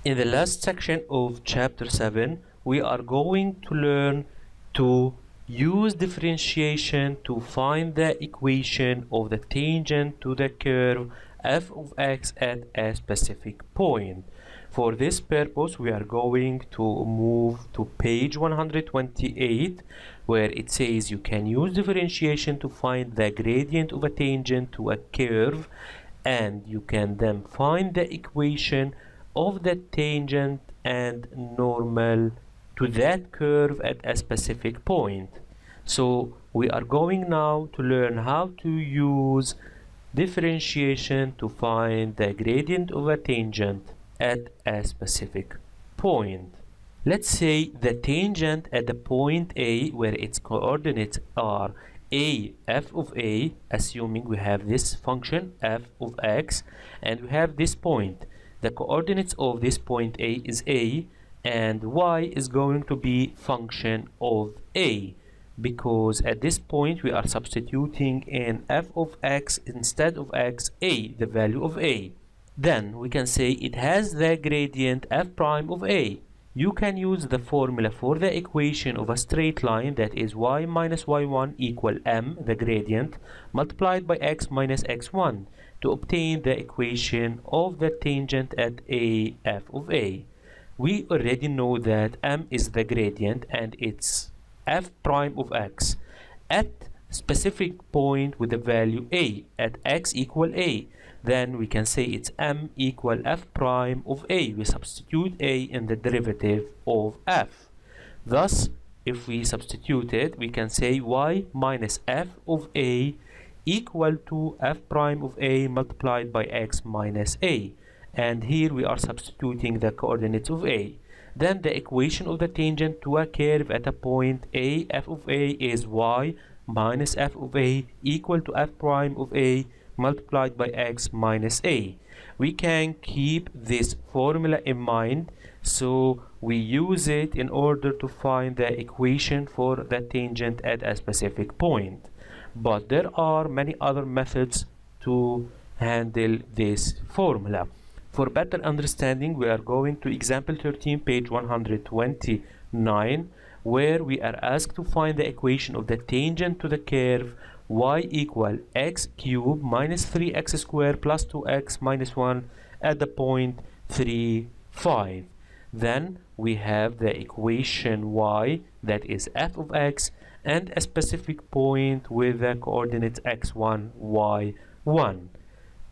In the last section of chapter 7, we are going to learn to use differentiation to find the equation of the tangent to the curve f of x at a specific point. For this purpose, we are going to move to page 128, where it says you can use differentiation to find the gradient of a tangent to a curve, and you can then find the equation of the tangent and normal to that curve at a specific point. So we are going now to learn how to use differentiation to find the gradient of a tangent at a specific point. Let's say the tangent at the point A, where its coordinates are a f of a, assuming we have this function f of x and we have this point. The coordinates of this point A is a, and y is going to be function of a, because at this point we are substituting in f of x instead of x a, the value of a. Then we can say it has the gradient f prime of a. You can use the formula for the equation of a straight line, that is y minus y1 equal m, the gradient, multiplied by x minus x1, to obtain the equation of the tangent at a f of a. We already know that m is the gradient and it's f prime of x at specific point with the value a at x equal a. Then we can say it's m equal f prime of a. We substitute a in the derivative of f. Thus, if we substitute it, we can say y minus f of a equal to f prime of a multiplied by x minus a. And here we are substituting the coordinates of a. Then the equation of the tangent to a curve at a point a f of a is y minus f of a equal to f prime of a multiplied by x minus a. We can keep this formula in mind, so we use it in order to find the equation for the tangent at a specific point. But there are many other methods to handle this formula. For better understanding, we are going to example 13, page 129, where we are asked to find the equation of the tangent to the curve y equal x cubed minus 3x squared plus 2x minus 1 at the point 3, 5. Then we have the equation y, that is f of x, and a specific point with the coordinates x1, y1.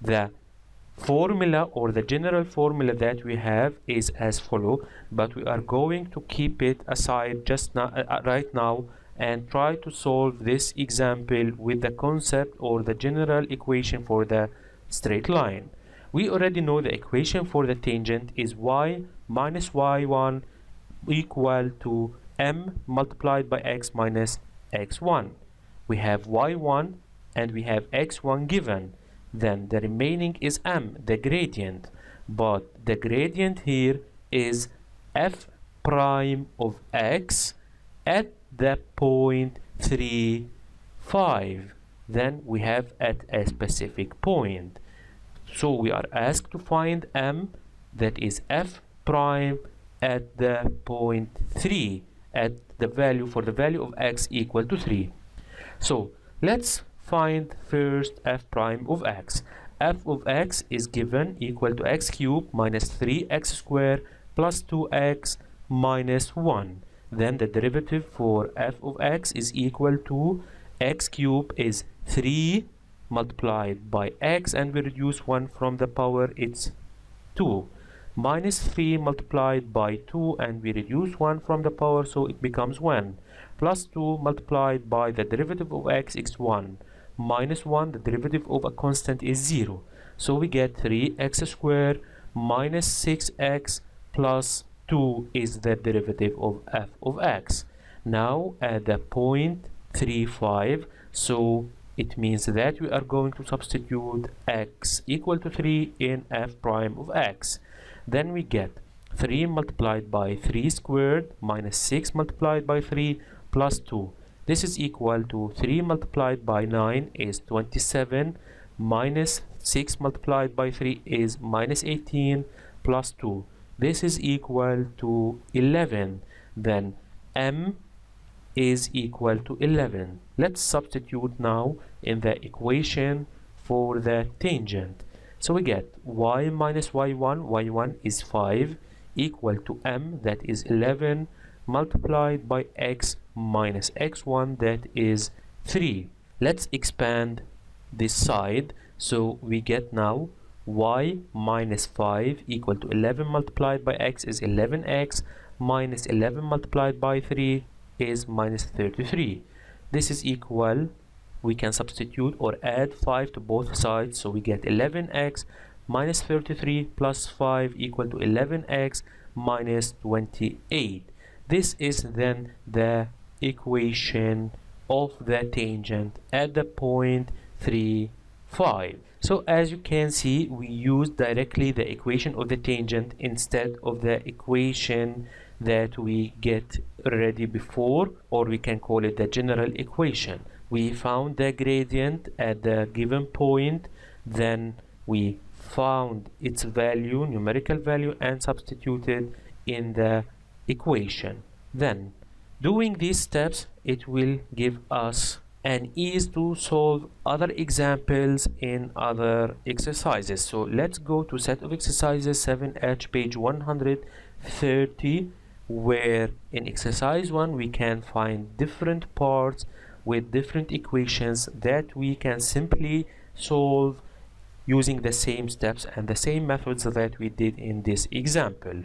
The formula, or the general formula that we have, is as follow, but we are going to keep it aside just now, right now, and try to solve this example with the concept or the general equation for the straight line. We already know the equation for the tangent is y minus y1 equal to m multiplied by x minus x1. We have y1 and we have x1 given. Then the remaining is m, the gradient. But the gradient here is f prime of x at the point 3, 5. Then we have at a specific point. So we are asked to find m, that is f prime at the point 3, at the value for the value of x equal to 3. So let's find first f prime of x. F of x is given equal to x cubed minus 3x squared plus 2x minus 1. Then the derivative for f of x is equal to x cubed is 3 multiplied by x, and we reduce 1 from the power, it's 2, minus 3 multiplied by 2, and we reduce 1 from the power, so it becomes 1, plus 2 multiplied by the derivative of x is 1, minus 1, the derivative of a constant is 0, so we get 3x squared minus 6x plus 2 is the derivative of f of x. Now at the point 3, 5, so it means that we are going to substitute x equal to 3 in f prime of x. Then we get 3 multiplied by 3 squared minus 6 multiplied by 3 plus 2. This is equal to 3 multiplied by 9 is 27 minus 6 multiplied by 3 is minus 18 plus 2. this is equal to 11. Then m is equal to 11. Let's substitute now in the equation for the tangent. So we get y minus y1 is 5, equal to m, that is 11, multiplied by x minus x1, that is 3. Let's expand this side. So we get now y minus 5 equal to 11 multiplied by x is 11x, minus 11 multiplied by 3 is minus 33. This is equal, we can substitute or add 5 to both sides, so we get 11x minus 33 plus 5 equal to 11x minus 28. This is then the equation of the tangent at the point 3, 5. So as you can see, we use directly the equation of the tangent instead of the equation that we get already before, or we can call it the general equation. We found the gradient at the given point, then we found its value, numerical value, and substituted in the equation. Then doing these steps, it will give us an ease to solve other examples in other exercises. So let's go to set of exercises 7H, page 130, where in exercise 1 we can find different parts with different equations that we can simply solve using the same steps and the same methods that we did in this example.